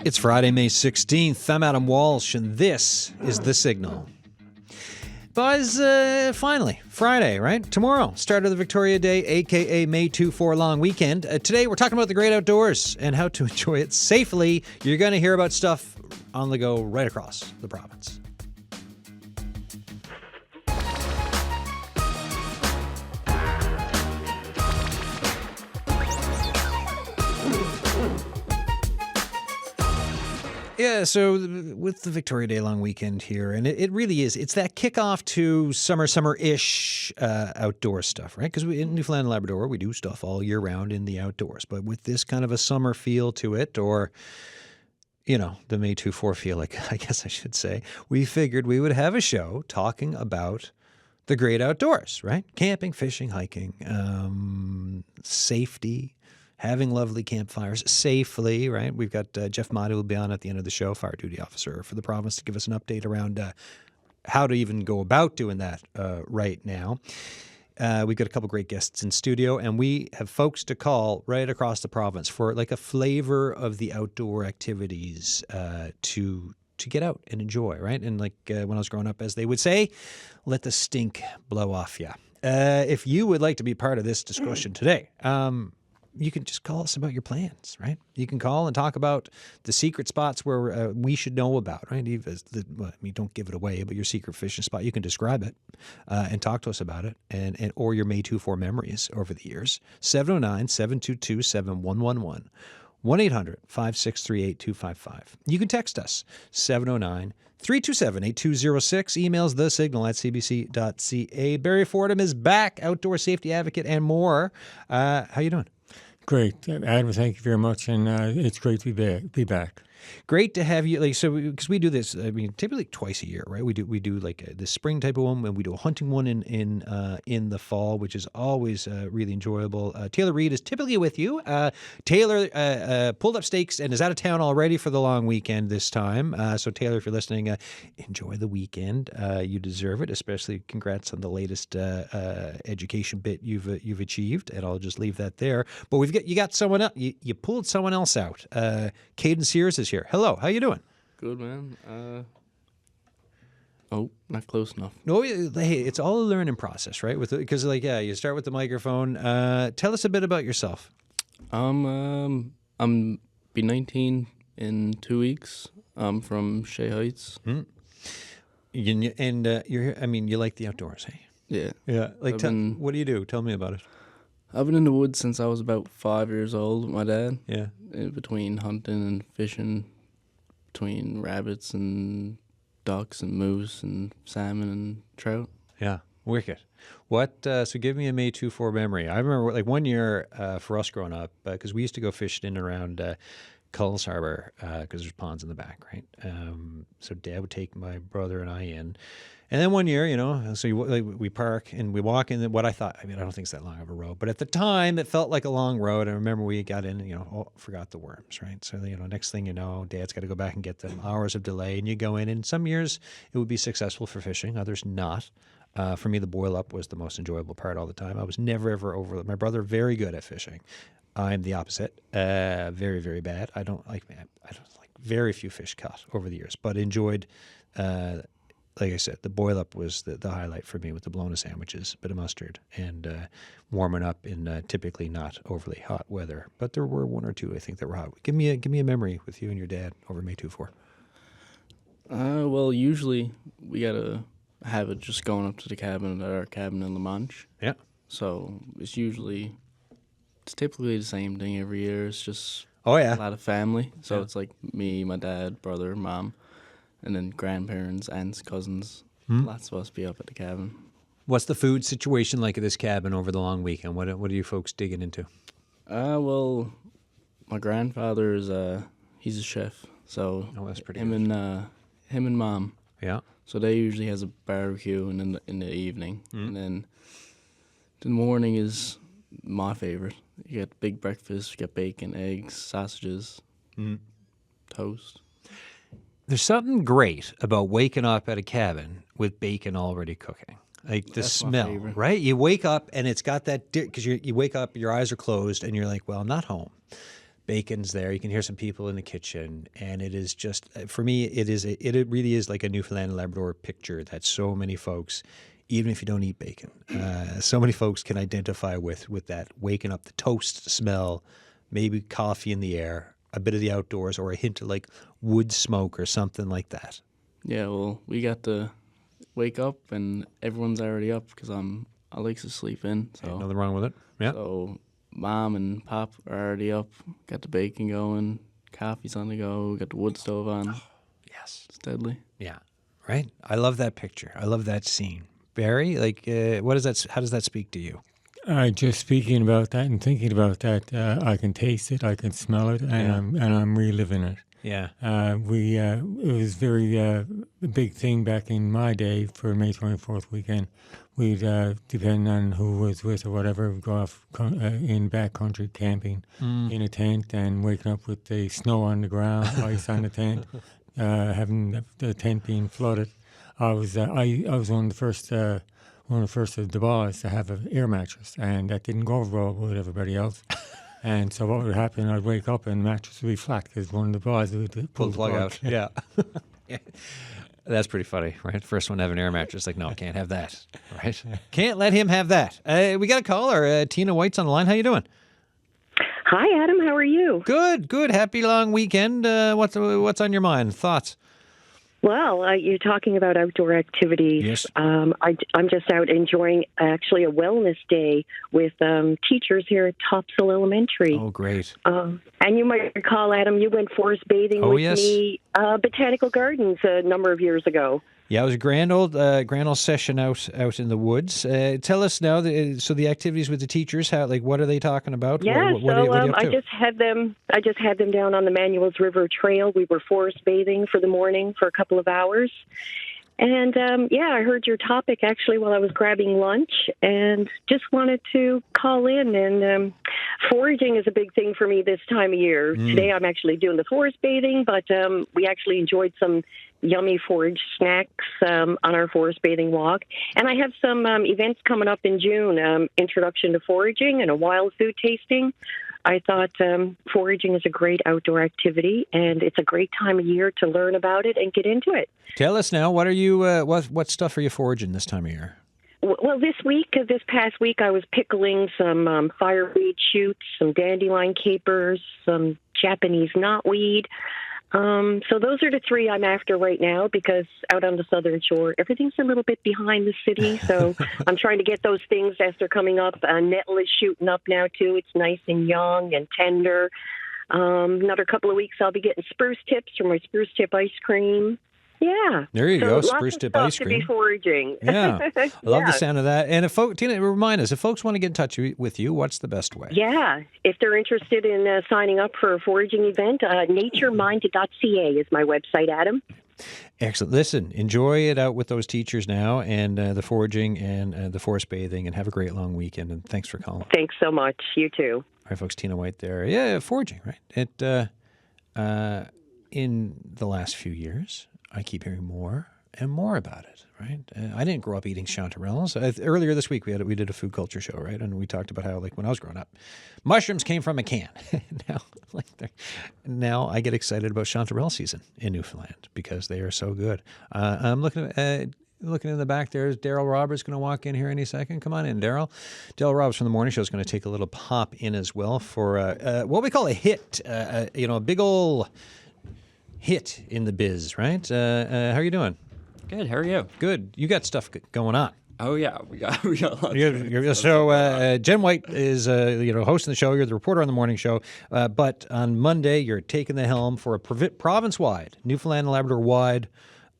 It's Friday, May 16th. I'm Adam Walsh, and this is The Signal. Buzz, finally, Friday, right? Tomorrow, start of the Victoria Day, a.k.a. May 2-4 long weekend. Today, we're talking about the great outdoors and how to enjoy it safely. You're going to hear about stuff on the go right across the province. Yeah, so with the Victoria Day long weekend here, and it really is, it's that kickoff to summer-ish outdoor stuff, right? Because in Newfoundland and Labrador, we do stuff all year round in the outdoors. But with this kind of a summer feel to it, or, you know, the May 2-4 feel, like I guess I should say, we figured we would have a show talking about the great outdoors, right? Camping, fishing, hiking, safety, having lovely campfires safely, right? We've got Jeff Mott, who will be on at the end of the show, fire duty officer for the province, to give us an update around how to even go about doing that right now. We've got a couple great guests in studio, and we have folks to call right across the province for like a flavor of the outdoor activities to get out and enjoy, right? And like when I was growing up, as they would say, let the stink blow off ya. If you would like to be part of this discussion today, you can just call us about your plans, right? You can call and talk about the secret spots where we should know about, right? Don't give it away, but your secret fishing spot, you can describe it and talk to us about it, and or your May 2-4 memories over the years. 709-722-7111. 1-800-563-8255. You can text us, 709-327-8206. Emails thesignal@cbc.ca. Barry Fordham is back, outdoor safety advocate and more. How you doing? Great, Adam. Thank you very much, and it's great to be back. Great to have you. Because we do this. I mean, typically twice a year, right? We do like the spring type of one, and we do a hunting one in the fall, which is always really enjoyable. Taylor Reid is typically with you. Taylor pulled up stakes and is out of town already for the long weekend this time. So Taylor, if you're listening, enjoy the weekend. You deserve it. Especially congrats on the latest education bit you've achieved, and I'll just leave that there. But you got someone else. You pulled someone else out. Kaden Sears is here. Hello, how you doing? Good, man. Not close enough. No, hey, it's all a learning process, right? Because you start with the microphone. Tell us a bit about yourself. I'm be 19 in 2 weeks. I'm from Shea Heights. And you're here. I mean, you like the outdoors, hey? Yeah. Yeah. What do you do? Tell me about it. I've been in the woods since I was about 5 years old with my dad. Yeah. Between hunting and fishing, between rabbits and ducks and moose and salmon and trout. Yeah, wicked. What? So give me a May 2-4 memory. I remember like one year for us growing up, because we used to go fishing in around Cullis Harbor because there's ponds in the back, right? So Dad would take my brother and I in. And then one year, so we park and we walk in what I thought, I don't think it's that long of a road, but at the time it felt like a long road. I remember we got in and, forgot the worms, right? So, next thing you know, Dad's got to go back and get them, hours of delay, and you go in, and some years it would be successful for fishing, others not. For me, the boil up was the most enjoyable part all the time. I was never, ever over. My brother, very good at fishing. I'm the opposite, very, very bad. I don't like very few fish caught over the years, but enjoyed, like I said, the boil up was the highlight for me, with the bologna sandwiches, a bit of mustard, and warming up in typically not overly hot weather. But there were one or two, I think, that were hot. Give me a memory with you and your dad over May 2-4. Well, usually we got a habit just going up to the cabin at our cabin in La Manche. Yeah. So it's typically the same thing every year. It's just a lot of family. So it's like me, my dad, brother, mom. And then grandparents, aunts, cousins. Lots of us be up at the cabin. What's the food situation like at this cabin over the long weekend? What are you folks digging into? Well, my grandfather is he's a chef. So that's pretty him good. and him and mom. Yeah. So they usually has a barbecue in the evening, and then the morning is my favorite. You get big breakfast. You get bacon, eggs, sausages, toast. There's something great about waking up at a cabin with bacon already cooking. Like the That's smell, my favorite. right? You wake up and it's got that, because you wake up, your eyes are closed, and you're like, well, I'm not home. bacon's there. You can hear some people in the kitchen, and it is just for me. It really is like a Newfoundland and Labrador picture that so many folks, even if you don't eat bacon, so many folks can identify with that waking up, the toast smell, maybe coffee in the air, a bit of the outdoors, or a hint of like wood smoke or something like that. Yeah, well, we got to wake up and everyone's already up because I like to sleep in. So Ain't nothing wrong with it. Yeah. So Mom and Pop are already up, got the bacon going, coffee's on the go, got the wood stove on. Yes. It's deadly. Yeah. Right. I love that picture. I love that scene. Barry, like, what is that? How does that speak to you? Just speaking about that and thinking about that, I can taste it, I can smell it, and I'm reliving it. Yeah. It was very a big thing back in my day for May 24th weekend. We'd, depending on who was with or whatever, we'd go off in backcountry camping in a tent and waking up with the snow on the ground, ice on the tent, having the tent being flooded. I was one of the first of the boys to have an air mattress, and that didn't go over well with everybody else. And so what would happen, I'd wake up and the mattress would be flat because one of the boys would Pull the plug out. Yeah. That's pretty funny, right? First one to have an air mattress. Like, no, can't have that, right? Can't let him have that. We got a caller. Tina White's on the line. How you doing? Hi, Adam. How are you? Good, good. Happy long weekend. What's on your mind? Thoughts? Well, you're talking about outdoor activities. Yes. I'm just out enjoying actually a wellness day with teachers here at Topsail Elementary. Oh, great. And you might recall, Adam, you went forest bathing with me, Botanical Gardens, a number of years ago. Yeah, it was a grand old session out in the woods. Tell us now, so the activities with the teachers, what are they talking about? Yeah, what are you up to? I just had them down on the Manuels River Trail. We were forest bathing for the morning for a couple of hours. And, I heard your topic actually while I was grabbing lunch and just wanted to call in. And foraging is a big thing for me this time of year. Today I'm actually doing the forest bathing, but we actually enjoyed some yummy forage snacks on our forest bathing walk. And I have some events coming up in June, introduction to foraging and a wild food tasting. I thought foraging is a great outdoor activity, and it's a great time of year to learn about it and get into it. Tell us now, what are you? What stuff are you foraging this time of year? Well, this past week, I was pickling some fireweed shoots, some dandelion capers, some Japanese knotweed. So those are the three I'm after right now because out on the southern shore, everything's a little bit behind the city. So I'm trying to get those things as they're coming up. Nettle is shooting up now, too. It's nice and young and tender. Another couple of weeks, I'll be getting spruce tips for my spruce tip ice cream. Yeah. There you go, lots spruce of tip stuff ice cream. To be foraging. Yeah. I love the sound of that. And Tina, remind us, if folks want to get in touch with you, what's the best way? Yeah. If they're interested in signing up for a foraging event, natureminded.ca is my website, Adam. Excellent. Listen, enjoy it out with those teachers now and the foraging and the forest bathing, and have a great long weekend. And thanks for calling. Thanks so much. You too. All right, folks, Tina White there. Yeah, foraging, right? It in the last few years, I keep hearing more and more about it, right? I didn't grow up eating chanterelles. Earlier this week, we did a food culture show, right? And we talked about how, when I was growing up, mushrooms came from a can. Now I get excited about chanterelle season in Newfoundland because they are so good. I'm looking in the back there. Daryl Roberts going to walk in here any second. Come on in, Daryl. Daryl Roberts from the morning show is going to take a little pop in as well for what we call a hit, a big old hit in the biz, right? How are you doing? Good. How are you? Good. You got stuff going on. Oh yeah, we got lots. So Jen White is hosting the show. You're the reporter on the morning show, but on Monday you're taking the helm for a province-wide, Newfoundland and Labrador-wide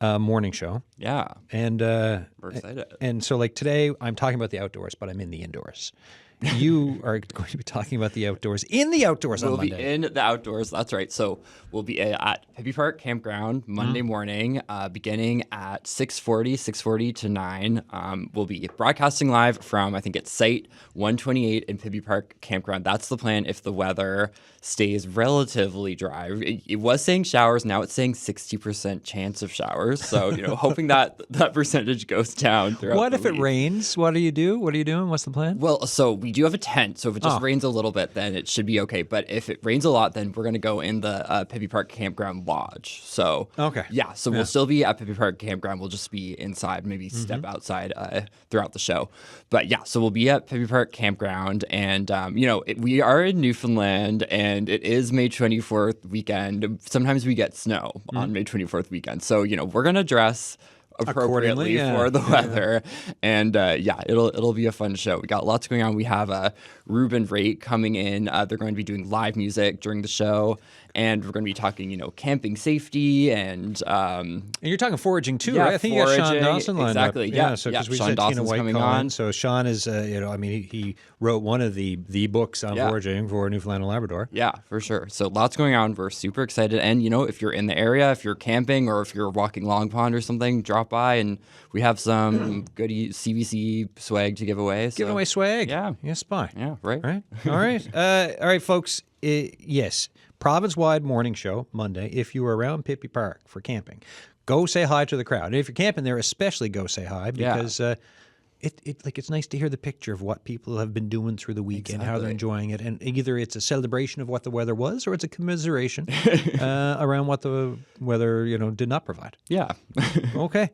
morning show. Yeah, and we're excited. And so, today, I'm talking about the outdoors, but I'm in the indoors. You are going to be talking about the outdoors on Monday. We'll be in the outdoors. That's right. So we'll be at Peppy Park Campground Monday morning, beginning at 6:40 to 9. We'll be broadcasting live from, I think it's Site 128 in Peppy Park Campground. That's the plan if the weather stays relatively dry. It was saying showers. Now it's saying 60% chance of showers. So, hoping that percentage goes down throughout What the if it week. rains? What do you do? What are you doing? What's the plan? Well, so we do have a tent, so if it just rains a little bit, then it should be okay. But if it rains a lot, then we're going to go in the Pippi Park Campground Lodge. So, we'll still be at Pippi Park Campground. We'll just be inside, maybe step outside throughout the show. But yeah, so we'll be at Pippi Park Campground. And, we are in Newfoundland, and it is May 24th weekend. Sometimes we get snow on May 24th weekend. So, we're going to dress appropriately for the weather, and it'll be a fun show. We got lots going on. We have Ruben Raitt coming in. They're going to be doing live music during the show, and we're going to be talking, camping safety and you're talking foraging too, right? I think foraging, you got Sean Dawson lined up. Yeah, so because we Sean said Dawson's Tina White coming on. on. So Sean is, he wrote one of the books on foraging for Newfoundland and Labrador. Yeah, for sure. So lots going on. We're super excited, and if you're in the area, if you're camping or if you're walking Long Pond or something, drop by, and we have some good CBC swag to give away. So. Giving away swag. Yeah. Yes, spy. Yeah, right. All right. All right, folks. Yes, province-wide morning show Monday. If you are around Pippi Park for camping, go say hi to the crowd. And if you're camping there, especially go say hi because it's nice to hear the picture of what people have been doing through the week and how they're enjoying it. And either it's a celebration of what the weather was, or it's a commiseration around what the weather did not provide. Yeah. Okay.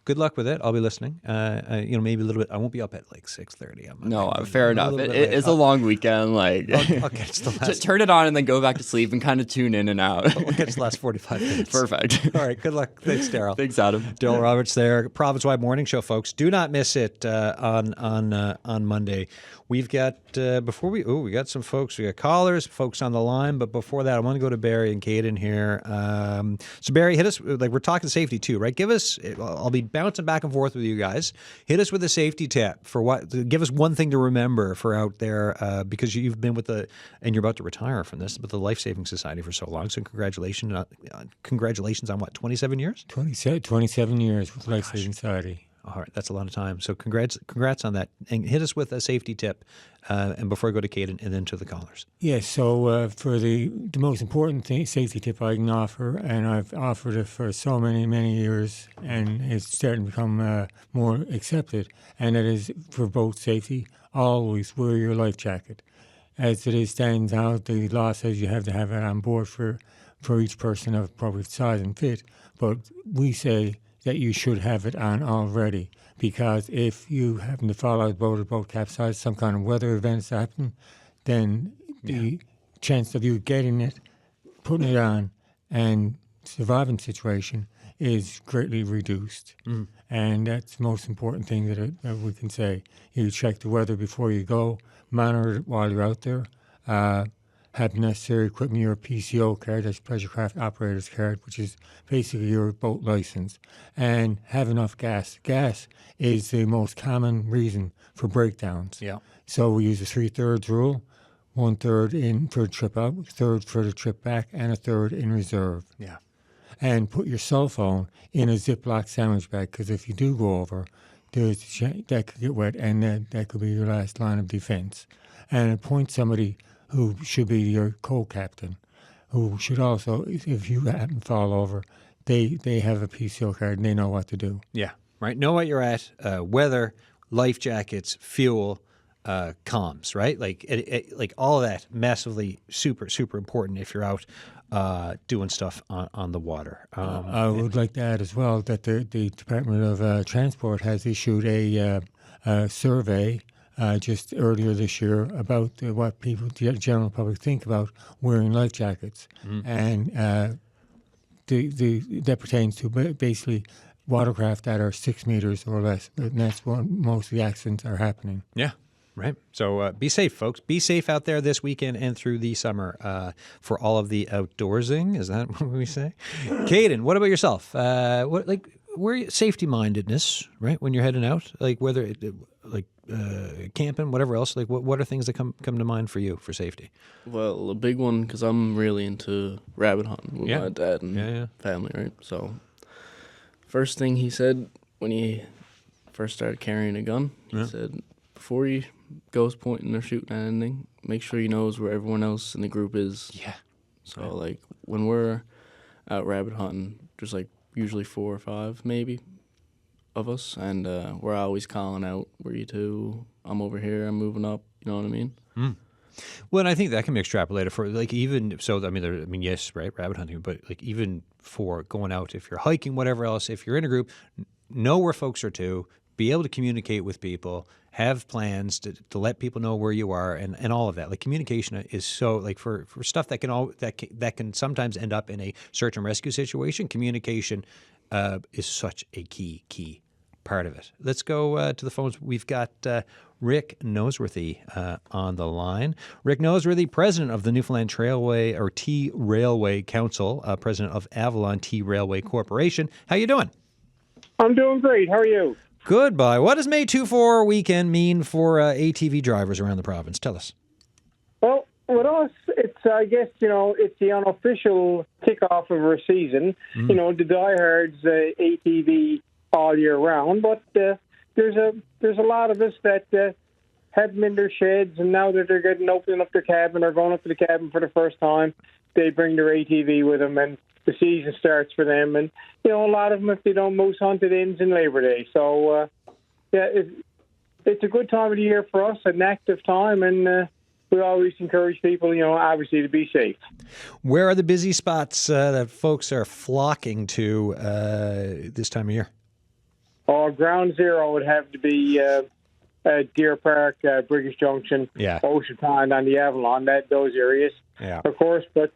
Good luck with it. I'll be listening. Maybe a little bit. I won't be up at like 6:30. No, fair enough. It is a long weekend. Like I'll catch the last. Just turn it on and then go back to sleep and kind of tune in and out. I'll catch the last 45 minutes. Perfect. All right. Good luck. Thanks, Daryl. Thanks, Adam. Daryl Roberts there. Province-wide morning show, folks. Do not miss it on Monday. We've got we got some folks. We got callers, folks on the line. But before that, I want to go to Barry and Kaden here. So Barry, hit us. Like we're talking safety too, right? Give us. I'll be bouncing back and forth with you guys. Hit us with a safety tip for what. Give us one thing to remember for out there because you've been with and you're about to retire from this with the Life Saving Society for so long. So congratulations on what 27 years? 27 years with Life Saving Society. All right, that's a lot of time. So congrats on that. And hit us with a safety tip, and before I go to Kaden and then to the callers. Yes, so for the most important safety tip I can offer, and I've offered it for so many years, and it's starting to become more accepted, and it is for boat safety, always wear your life jacket. As it stands now, the law says you have to have it on board for each person of appropriate size and fit, but we say that you should have it on already, because if you happen to fall out of the boat or boat capsize, some kind of weather events happen, then the chance of you getting it, putting it on, and surviving the situation is greatly reduced. And that's the most important thing that we can say. You check the weather before you go, monitor it while you're out there, have necessary equipment, your PCO card, that's Pleasure Craft Operator's Card, which is basically your boat license, and have enough gas. Gas is the most common reason for breakdowns. Yeah. So we use a 3/3 rule, 1/3 in for the trip out, 1/3 for the trip back, and 1/3 in reserve. Yeah. And put your cell phone in a Ziploc sandwich bag, because if you do go over, that could get wet, and that could be your last line of defense. And appoint somebody who should be your co-captain, who should also, if you happen to fall over, they have a PCO card and they know what to do. Yeah, right. Know what you're at, weather, life jackets, fuel, comms, right? Like all of that, massively super important if you're out doing stuff on the water. I would like to add as well that the Department of Transport has issued a survey just earlier this year about what people, the general public, think about wearing life jackets, and that pertains to basically watercraft that are 6 meters or less, and that's when most of the accidents are happening. Yeah. Right. So be safe, folks. Be safe out there this weekend and through the summer for all of the outdoorsing. Is that what we say? Kaden, what about yourself? Where safety mindedness, right? When you're heading out, like whether camping, whatever else, like what are things that come to mind for you for safety? Well, a big one, because I'm really into rabbit hunting with my dad and family, right? So first thing he said when he first started carrying a gun, he said, before you goes pointing or shooting at anything, make sure you knows where everyone else in the group is. Yeah. So like when we're out rabbit hunting, there's like usually 4 or 5 maybe. of us, and we're always calling out, "Where you to? I'm over here. I'm moving up." You know what I mean? Well, and I think that can be extrapolated for like even so. Yes, right, rabbit hunting, but like even for going out, if you're hiking, whatever else, if you're in a group, know where folks are to, be able to communicate with people, have plans to let people know where you are, and all of that. Like communication is so like for stuff that that can sometimes end up in a search and rescue situation. Communication is such a key part of it. Let's go to the phones. We've got Rick Noseworthy on the line. Rick Noseworthy, president of the Newfoundland Trailway or T Railway Council, president of Avalon T Railway Corporation. How you doing? I'm doing great. How are you? Goodbye. What does May 2-4 weekend mean for ATV drivers around the province? Tell us. Well, with us, it's, I guess, it's the unofficial kickoff of our season. The diehards ATV all year round, but there's a lot of us that have them in their sheds, and now that they're getting opening up their cabin or going up to the cabin for the first time, they bring their ATV with them, and the season starts for them. And a lot of them, if they don't moose hunt, it ends in Labor Day. So it's a good time of the year for us, an active time, and we always encourage people, obviously, to be safe. Where are the busy spots that folks are flocking to this time of year? Ground zero would have to be Deer Park, British Junction, Ocean Pond on the Avalon, those areas, of course. But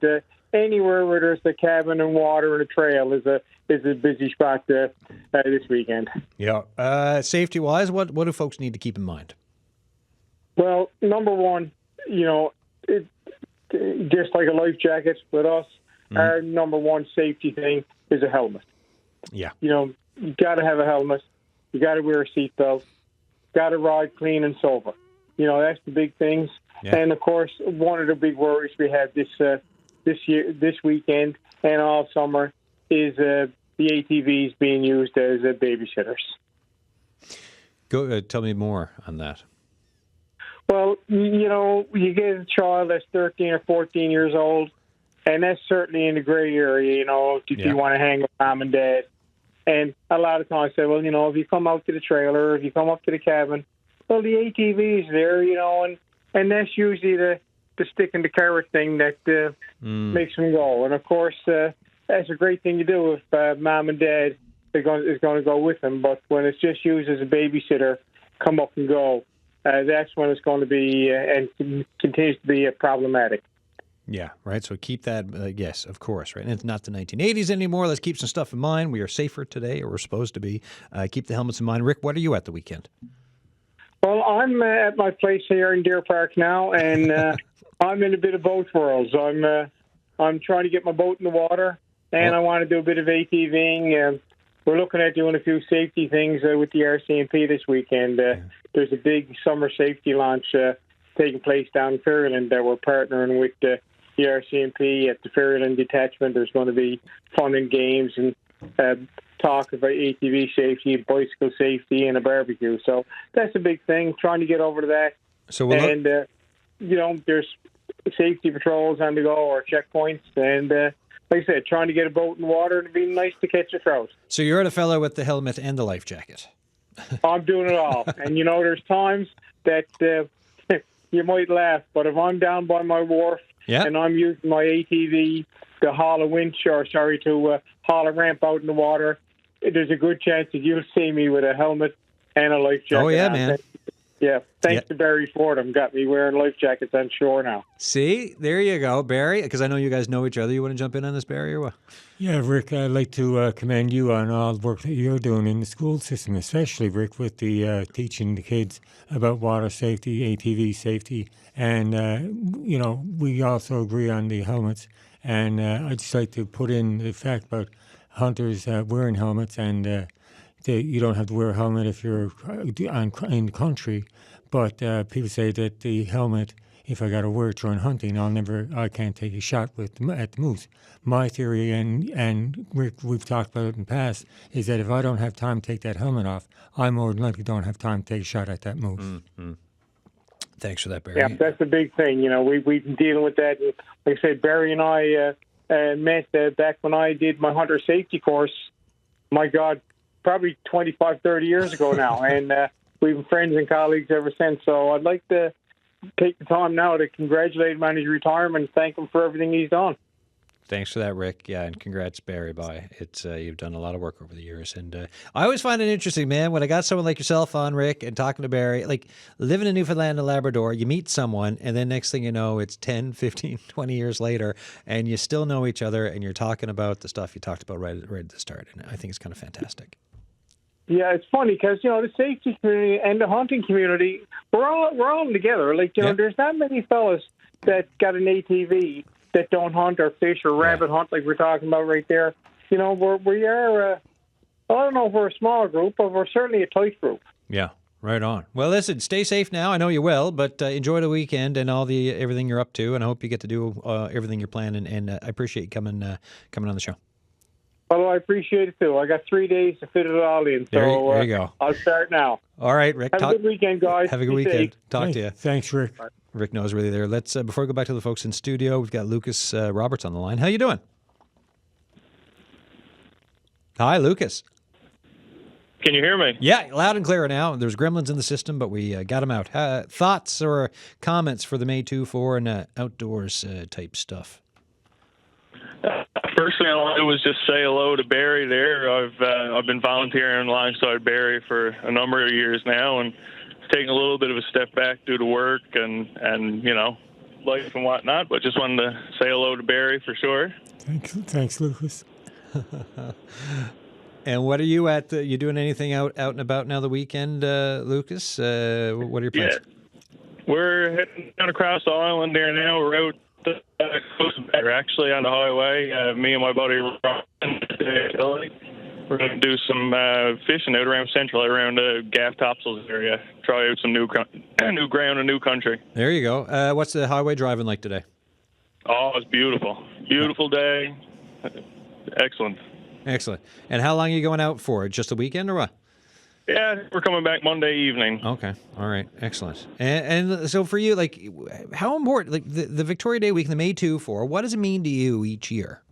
anywhere where there's the cabin and water and a trail is a busy spot this weekend. Yeah. Safety-wise, what do folks need to keep in mind? Well, number one, just like a life jacket with us, our number one safety thing is a helmet. Yeah. You got to have a helmet. You got to wear a seatbelt. Got to ride clean and sober. That's the big things. Yeah. And of course, one of the big worries we have this weekend and all summer is the ATVs being used as babysitters. Go tell me more on that. Well, you get a child that's 13 or 14 years old, and that's certainly in the gray area. If you want to hang with mom and dad. And a lot of times I say, well, if you come out to the trailer, if you come up to the cabin, well, the ATV is there, and that's usually the stick in the carrot thing that makes them go. And of course, that's a great thing to do if mom and dad is going to go with them. But when it's just used as a babysitter, come up and go, that's when it's going to be and continues to be problematic. Yeah, right. So keep that, yes, of course, right. And it's not the 1980s anymore. Let's keep some stuff in mind. We are safer today, or we're supposed to be. Keep the helmets in mind. Rick, what are you at the weekend? Well, I'm at my place here in Deer Park now, and I'm in a bit of both worlds. I'm trying to get my boat in the water, and I want to do a bit of ATVing. We're looking at doing a few safety things with the RCMP this weekend. There's a big summer safety launch taking place down in Ferryland that we're partnering with the RCMP at the Ferryland Detachment. There's going to be fun and games and talk about ATV safety, bicycle safety, and a barbecue. So that's a big thing, trying to get over to that. So there's safety patrols on the go or checkpoints. And like I said, trying to get a boat in the water, and it'd be nice to catch a trout. So you're the fellow with the helmet and the life jacket. I'm doing it all. And, there's times that you might laugh, but if I'm down by my wharf and I'm using my ATV to haul a winch to haul a ramp out in the water, there's a good chance that you'll see me with a helmet and a life jacket. Oh, yeah, on. man. Yeah, thanks to Barry Fordham, got me wearing life jackets on shore now. See, there you go, Barry, because I know you guys know each other. You want to jump in on this, Barry, or what? Yeah, Rick, I'd like to commend you on all the work that you're doing in the school system, especially, Rick, with the teaching the kids about water safety, ATV safety, and, we also agree on the helmets. And I'd just like to put in the fact about hunters wearing helmets, and you don't have to wear a helmet if you're in the country, but people say that the helmet, if I got to wear it during hunting, I can't take a shot at the moose. My theory, and Rick, we've talked about it in the past, is that if I don't have time to take that helmet off, I more than likely don't have time to take a shot at that moose. Mm-hmm. Thanks for that, Barry. Yeah, that's the big thing. We've been dealing with that. Like I said, Barry and I met back when I did my hunter safety course. My God, probably 25, 30 years ago now, and we've been friends and colleagues ever since. So I'd like to take the time now to congratulate him on his retirement and thank him for everything he's done. Thanks for that, Rick. Yeah, and congrats, Barry. It's you've done a lot of work over the years, and I always find it interesting, man. When I got someone like yourself on, Rick, and talking to Barry, like living in Newfoundland and Labrador, you meet someone, and then next thing you know, it's 10, 15, 20 years later, and you still know each other, and you're talking about the stuff you talked about right at the start, and I think it's kind of fantastic. Yeah, it's funny because, the safety community and the hunting community, we're all together. Like, there's not many fellas that got an ATV that don't hunt or fish or rabbit hunt like we're talking about right there. We are, I don't know if we're a small group, but we're certainly a tight group. Yeah, right on. Well, listen, stay safe now. I know you will, but enjoy the weekend and everything you're up to, and I hope you get to do everything you're planning, and I appreciate you coming on the show. Well, I appreciate it, too. I got 3 days to fit it all in, so there you go. I'll start now. All right, Rick. Have a good weekend, guys. Have a good Be weekend. safe. Talk to you. Thanks, Rick. Rick knows really there. Let's before we go back to the folks in studio, we've got Lucas Roberts on the line. How you doing? Hi, Lucas. Can you hear me? Yeah, loud and clear now. There's gremlins in the system, but we got them out. Thoughts or comments for the May 2-4 and outdoors type stuff? First thing I wanted was just say hello to Barry there. I've been volunteering alongside Barry for a number of years now, and taking a little bit of a step back due to work and life and whatnot. But just wanted to say hello to Barry for sure. Thanks, Lucas. And what are you at? You doing anything out and about now the weekend, Lucas? What are your plans? Yeah, we're heading down across the island there now. We're out we're actually on the highway. Me and my buddy Ron, we're going to do some fishing out around Central, around Gaff Topsails area. Try out some new ground and new country. There you go. What's the highway driving like today? Oh, it's beautiful. Beautiful day. Excellent. Excellent. And how long are you going out for? Just a weekend or what? Yeah, we're coming back Monday evening. Okay. All right. Excellent. And so for you, like, how important, like the Victoria Day week, the May 2-4, what does it mean to you each year?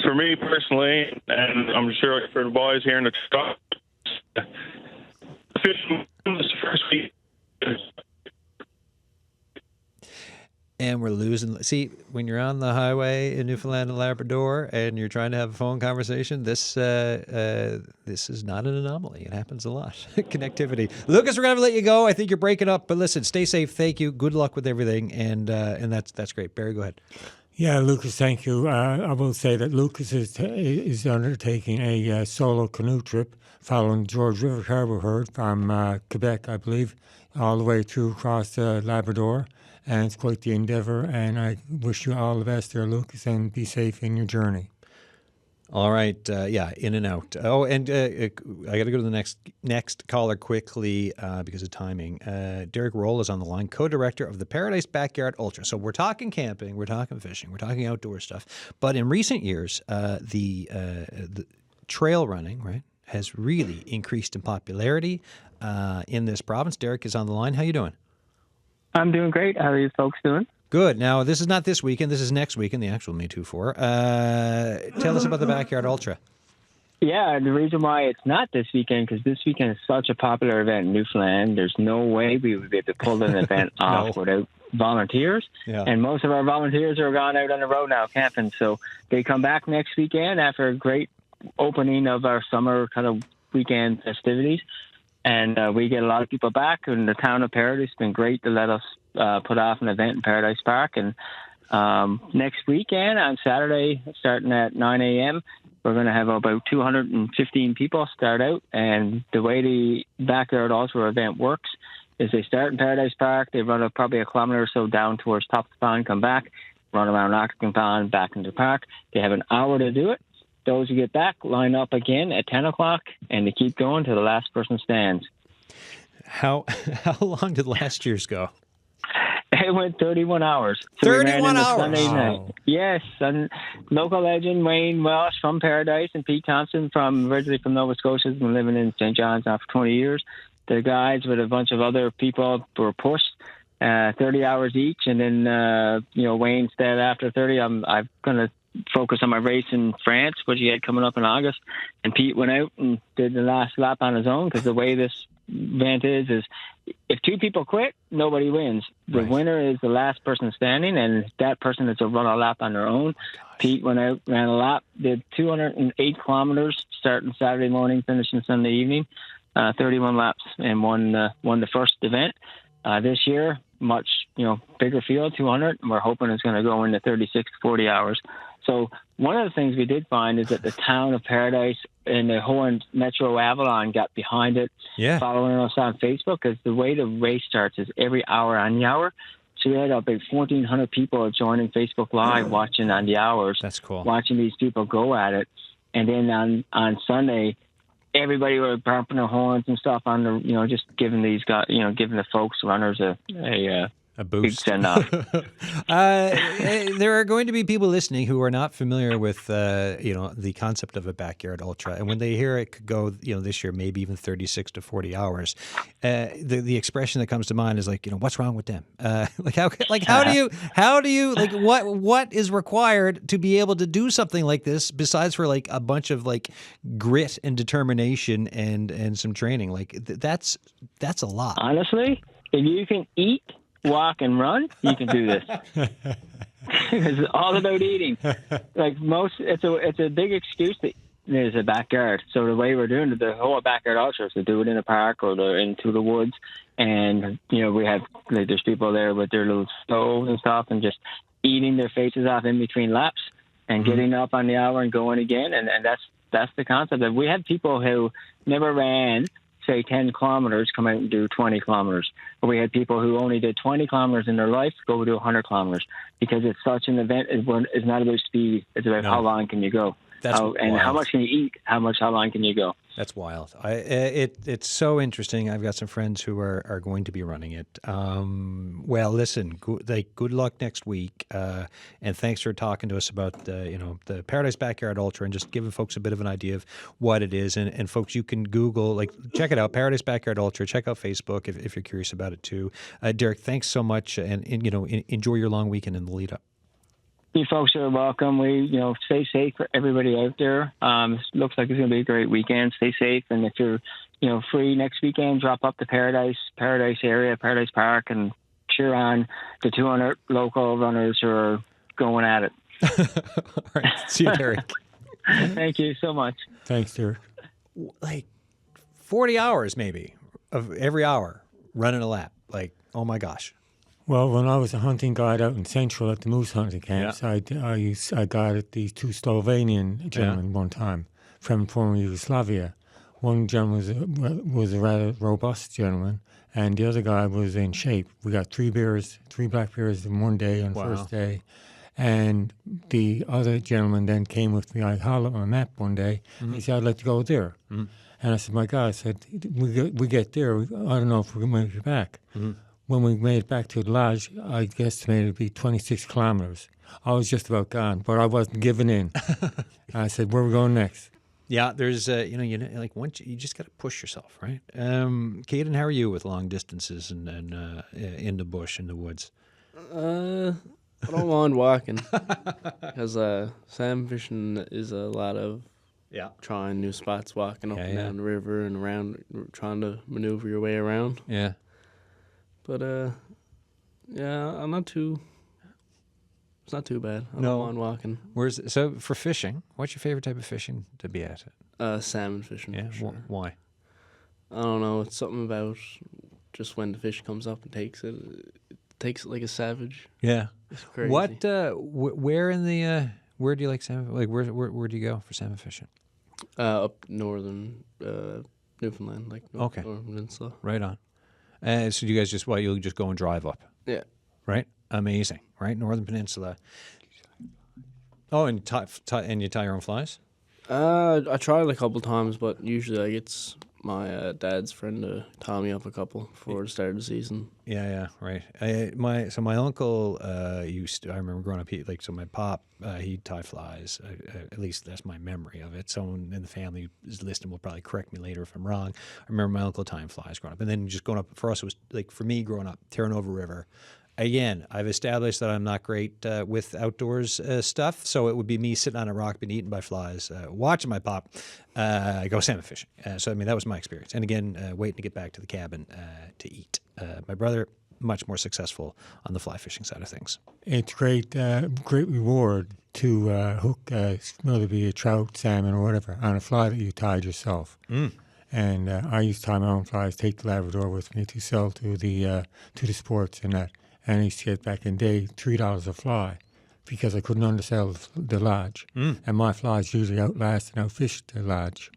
For me personally, and I'm sure for the boys here in the truck, fishing this first week. And we're losing. See, when you're on the highway in Newfoundland and Labrador and you're trying to have a phone conversation, this is not an anomaly. It happens a lot. Connectivity. Lucas, we're going to let you go. I think you're breaking up, but listen, stay safe. Thank you. Good luck with everything, and that's great. Barry, go ahead. Yeah, Lucas, thank you. I will say that Lucas is undertaking a solo canoe trip following George River Harbour herd from Quebec, I believe, all the way through across Labrador. And it's quite the endeavour, and I wish you all the best there, Lucas, and be safe in your journey. All right. In and out. Oh, and I got to go to the next caller quickly because of timing. Derek Roll is on the line, co-director of the Paradise Backyard Ultra. So we're talking camping, we're talking fishing, we're talking outdoor stuff. But in recent years, the trail running, right, has really increased in popularity in this province. Derek is on the line. How you doing? I'm doing great. How are you folks doing? Good. Now, this is not this weekend. This is next weekend, the actual May 2-4. Tell us about the Backyard Ultra. Yeah, the reason why it's not this weekend, because this weekend is such a popular event in Newfoundland. There's no way we would be able to pull an event off without volunteers. Yeah. And most of our volunteers are gone out on the road now camping. So they come back next weekend after a great opening of our summer kind of weekend festivities. And we get a lot of people back, and the town of Paradise has been great to let us put off an event in Paradise Park. And next weekend on Saturday, starting at 9 a.m., we're going to have about 215 people start out. And the way the Backyard Ultra event works is they start in Paradise Park, they run probably a kilometre or so down towards Top of the Pond, come back, run around Octagon Pond, back into the park. They have an hour to do it. Those who get back line up again at 10 o'clock, and they keep going till the last person stands. How long did last year's go? It went 31 hours. So 31 hours? Sunday night. Yes, and local legend Wayne Welsh from Paradise and Pete Thompson originally from Nova Scotia has been living in St. John's now for 20 years. The guides with a bunch of other people were pushed 30 hours each, and then Wayne said after 30, I'm going to focus on my race in France, which he had coming up in August. And Pete went out and did the last lap on his own, because the way this event is if two people quit, nobody wins. The winner is the last person standing, and that person is to run a lap on their own. Pete went out, ran a lap, did 208 kilometers starting Saturday morning, finishing Sunday evening, 31 laps, and won the first event. This year, much bigger field, 200, and we're hoping it's going to go into 36 to 40 hours. So one of the things we did find is that the town of Paradise and the whole Metro Avalon got behind it, following us on Facebook, because the way the race starts is every hour on the hour. So we had about 1,400 people joining Facebook Live, watching on the hours. That's cool. Watching these people go at it. And then on Sunday, everybody were bumping their horns and stuff on the, just giving these guys, giving the folks runners a boost. Big send off. There are going to be people listening who are not familiar with the concept of a backyard ultra, and when they hear it could go this year maybe even 36 to 40 hours, the expression that comes to mind is what's wrong with them? How do you what is required to be able to do something like this besides for a bunch of grit and determination and some training? That's a lot. Honestly, if you can eat, walk, and run, you can do this. It's all about eating. It's a big excuse that there's a backyard. So the way we're doing the whole backyard ultra is to do it in a park or into the woods. And we have there's people there with their little stoves and stuff, and just eating their faces off in between laps and getting up on the hour and going again. And that's the concept. We had people who never ran, say 10 kilometers, come out and do 20 kilometers. Or we had people who only did 20 kilometers in their life go do 100 kilometers, because it's such an event. It's not about speed. It's about how long can you go. And how much can you eat? How long can you go? That's wild. It's so interesting. I've got some friends who are going to be running it. Well, listen, good luck next week, and thanks for talking to us about the Paradise Backyard Ultra and just giving folks a bit of an idea of what it is. And folks, you can Google, check it out, Paradise Backyard Ultra. Check out Facebook if you're curious about it too. Derek, thanks so much, and enjoy your long weekend in the lead up. You folks are welcome. We, stay safe for everybody out there. Looks like it's going to be a great weekend. Stay safe. And if you're, free next weekend, drop up to Paradise area, Paradise Park, and cheer on the 200 local runners who are going at it. All right. See you, Derek. Thank you so much. Thanks, Derek. 40 hours maybe of every hour running a lap. Oh my gosh. Well, when I was a hunting guide out in Central at the moose hunting camps, I guided these two Slovenian gentlemen one time from former Yugoslavia. One gentleman was a rather robust gentleman, and the other guy was in shape. We got three black bears in one day on the first day. And the other gentleman then came with me. I hollered on a map one day. Mm-hmm. He said, "I'd like to go there." Mm-hmm. And I said, "My God," I said, we get there. I don't know if we're going to make it back. Mm-hmm. When we made it back to the lodge, I guesstimated it would be 26 kilometers. I was just about gone, but I wasn't giving in. I said, "Where are we going next?" Yeah, there's, once you just got to push yourself, right? Kaden, how are you with long distances and in the bush, in the woods? I don't mind walking, because salmon fishing is a lot of trying new spots, walking up and down the river and around, trying to maneuver your way around. Yeah. But, I'm not too... It's not too bad. I don't mind walking. So, for fishing, what's your favorite type of fishing to be at? Salmon fishing, for sure. Why? I don't know. It's something about just when the fish comes up and takes it. It takes it like a savage. Yeah. It's crazy. What, where in the... where do you like salmon? Where do you go for salmon fishing? Up northern Newfoundland, Northern Peninsula. Right on. So you guys you'll just go and drive up? Yeah. Right? Amazing. Right? Northern Peninsula. Oh, and you tie your own flies? I tried it a couple times, but usually it's my dad's friend to tie me up a couple before the start of the season. Yeah, right. My uncle used to, I remember growing up, my pop, he'd tie flies. At least that's my memory of it. Someone in the family who's listening will probably correct me later if I'm wrong. I remember my uncle tying flies growing up. And then just going up, for us, it was for me growing up, Terranova River, again, I've established that I'm not great with outdoors stuff, so it would be me sitting on a rock being eaten by flies, watching my pop go salmon fishing. So, I mean, that was my experience. And again, waiting to get back to the cabin to eat. My brother, much more successful on the fly fishing side of things. It's great reward to hook, whether it be a trout, salmon, or whatever, on a fly that you tied yourself. And I used to tie my own flies, take the Labrador with me to sell to the sports and that. And I used to get back in the day $3 a fly because I couldn't undersell the lodge. And my flies usually outlast and outfish the lodge.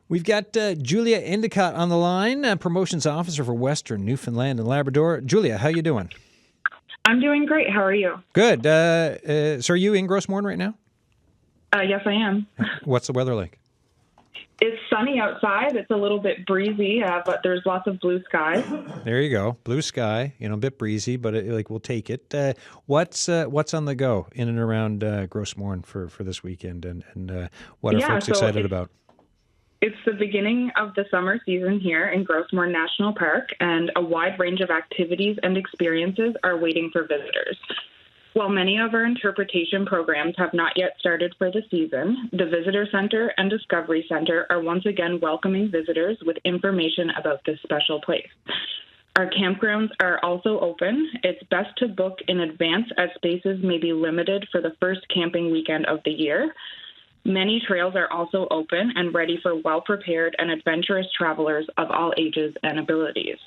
We've got Julia Endicott on the line, promotions officer for Western Newfoundland and Labrador. Julia, how you doing? I'm doing great. How are you? Good. So are you in Gross Morin right now? Yes, I am. What's the weather like? It's sunny outside. It's a little bit breezy, but there's lots of blue skies. There you go. Blue sky, a bit breezy, but we'll take it. What's on the go in and around Gross Morin for this weekend, and what are folks excited about? It's the beginning of the summer season here in Gross Morin National Park, and a wide range of activities and experiences are waiting for visitors. While many of our interpretation programs have not yet started for the season, the Visitor Center and Discovery Center are once again welcoming visitors with information about this special place. Our campgrounds are also open. It's best to book in advance as spaces may be limited for the first camping weekend of the year. Many trails are also open and ready for well-prepared and adventurous travelers of all ages and abilities.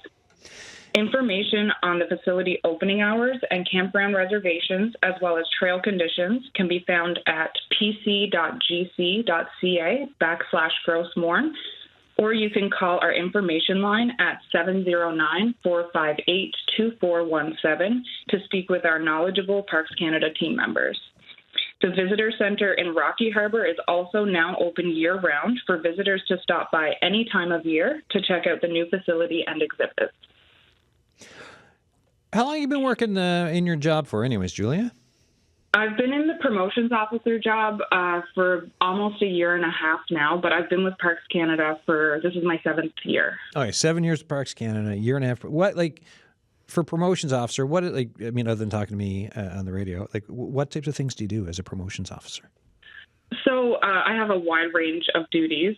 Information on the facility opening hours and campground reservations, as well as trail conditions, can be found at pc.gc.ca/Gross-Morin, or you can call our information line at 709-458-2417 to speak with our knowledgeable Parks Canada team members. The Visitor Center in Rocky Harbour is also now open year-round for visitors to stop by any time of year to check out the new facility and exhibits. How long have you been working in your job for anyways, Julia? I've been in the promotions officer job for almost a year and a half now, but I've been with Parks Canada this is my 7th year. Okay, 7 years with Parks Canada, a year and a half. What, for promotions officer, other than talking to me on the radio, what types of things do you do as a promotions officer? So I have a wide range of duties.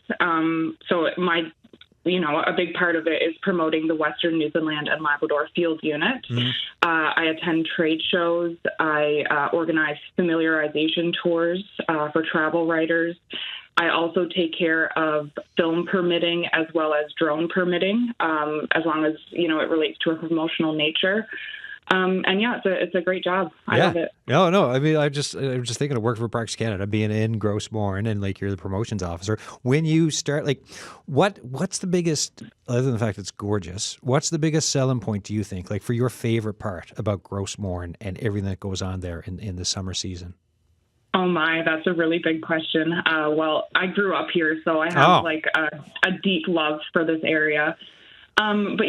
A big part of it is promoting the Western Newfoundland and Labrador field unit. I attend trade shows. I organize familiarization tours for travel writers. I also take care of film permitting as well as drone permitting, as long as, it relates to a promotional nature. It's a great job. I love it. No. I mean, I'm just thinking of working for Parks Canada, being in Gross Morin, and you're the promotions officer. When you start, what's the biggest, other than the fact it's gorgeous, what's the biggest selling point, do you think, for your favorite part about Gross Morin and everything that goes on there in the summer season? Oh my, that's a really big question. Well, I grew up here, so I have a deep love for this area. But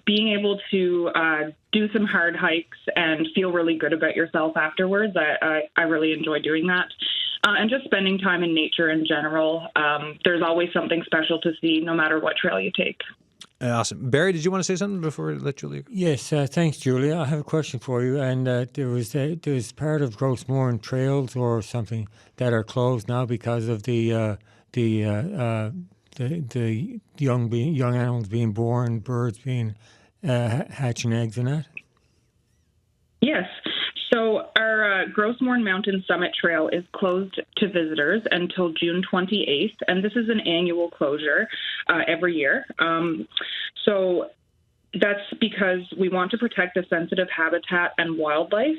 being able to do some hard hikes and feel really good about yourself afterwards, I really enjoy doing that. And just spending time in nature in general. There's always something special to see, no matter what trail you take. Awesome. Barry, did you want to say something before I let Julia go? Yes, thanks, Julia. I have a question for you. And there's part of Gross Morin trails or something that are closed now because of the young animals being born, birds being hatching eggs and that? Yes. So our Gross Morin Mountain Summit Trail is closed to visitors until June 28th, and this is an annual closure every year. So that's because we want to protect the sensitive habitat and wildlife.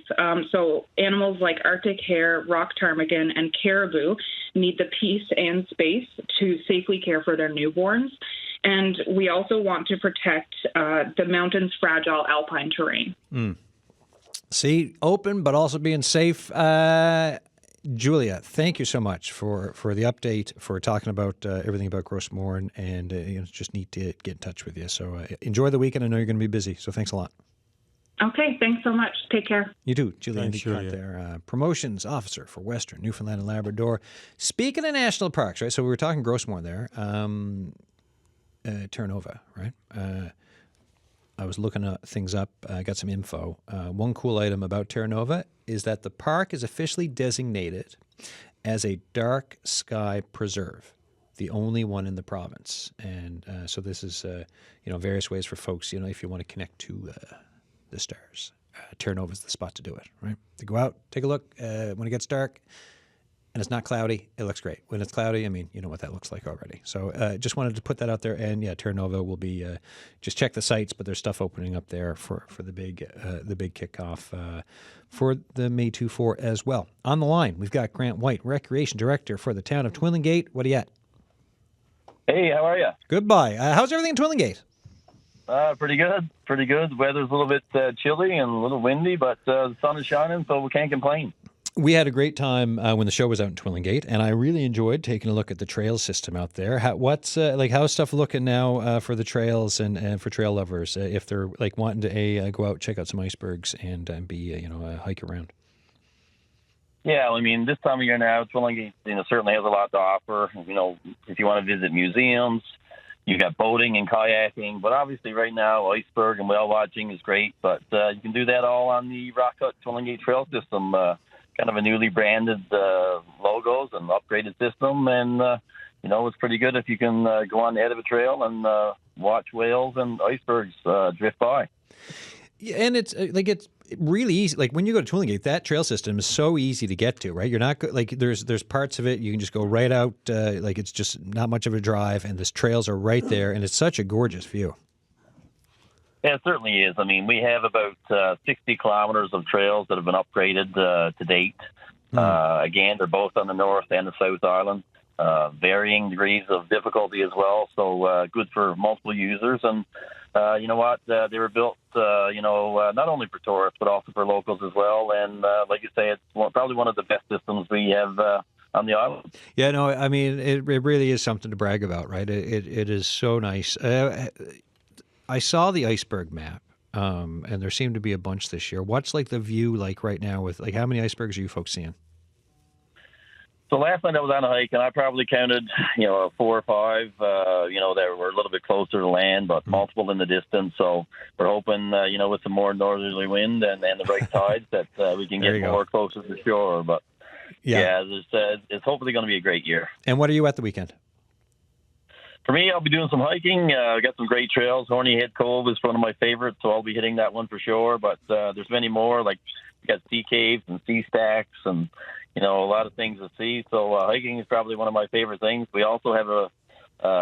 So animals like Arctic hare, rock ptarmigan, and caribou need the peace and space to safely care for their newborns. And we also want to protect the mountain's fragile alpine terrain. See, open, but also being safe. Julia, thank you so much for the update, for talking about everything about Gross Morin, and it's just neat to get in touch with you. So enjoy the weekend. I know you're going to be busy, so thanks a lot. Okay, thanks so much. Take care. You too. Julia Endicott there, promotions officer for Western Newfoundland and Labrador. Speaking of national parks, right? So we were talking Gross Morin there. Terranova, right? I was looking things up. I got some info. One cool item about Terra Nova is that the park is officially designated as a dark sky preserve, the only one in the province. And so this is, various ways for folks, if you want to connect to the stars. Terra Nova is the spot to do it, right? To go out, take a look. When it gets dark and it's not cloudy, it looks great. When it's cloudy, you know what that looks like already. So just wanted to put that out there. And yeah, Terra Nova will be, just check the sites, but there's stuff opening up there for the big kickoff for the May 2-4 as well. On the line, we've got Grant White, Recreation Director for the town of Twillingate. What are you at? Hey, how are you? Goodbye. How's everything in Twillingate? Pretty good. Pretty good. The weather's a little bit chilly and a little windy, but the sun is shining, so we can't complain. We had a great time when the show was out in Twillingate, and I really enjoyed taking a look at the trail system out there. How's stuff looking now for the trails and for trail lovers if they're wanting to go out, check out some icebergs and be hike around? Yeah, this time of year now, Twillingate certainly has a lot to offer. If you want to visit museums, you got boating and kayaking, but obviously right now iceberg and whale watching is great. But you can do that all on the Rock Cut Twillingate Trail System. Kind of a newly branded logos and upgraded system, and it's pretty good if you can go on the head of a trail and watch whales and icebergs drift by. Yeah, and it's really easy. Like when you go to Twillingate, that trail system is so easy to get to, right? You're not there's parts of it you can just go right out. It's just not much of a drive, and the trails are right there, and it's such a gorgeous view. Yeah, it certainly is. We have about 60 kilometers of trails that have been upgraded to date. Again, they're both on the North and the South Island, varying degrees of difficulty as well, so good for multiple users. And you know what? They were built, not only for tourists, but also for locals as well. And like you say, it's probably one of the best systems we have on the island. Yeah, no, it really is something to brag about, right? It is so nice. I saw the iceberg map, and there seemed to be a bunch this year. What's the view right now with how many icebergs are you folks seeing? So last night I was on a hike, and I probably counted, 4 or 5, that were a little bit closer to land, but multiple in the distance. So we're hoping, with some more northerly wind and the right tides that we can get more closer to shore. But yeah it's hopefully going to be a great year. And what are you at the weekend? For me, I'll be doing some hiking. I've got some great trails. Horny Head Cove is one of my favorites, so I'll be hitting that one for sure. But there's many more, we got sea caves and sea stacks and, a lot of things to see. So hiking is probably one of my favorite things. We also have a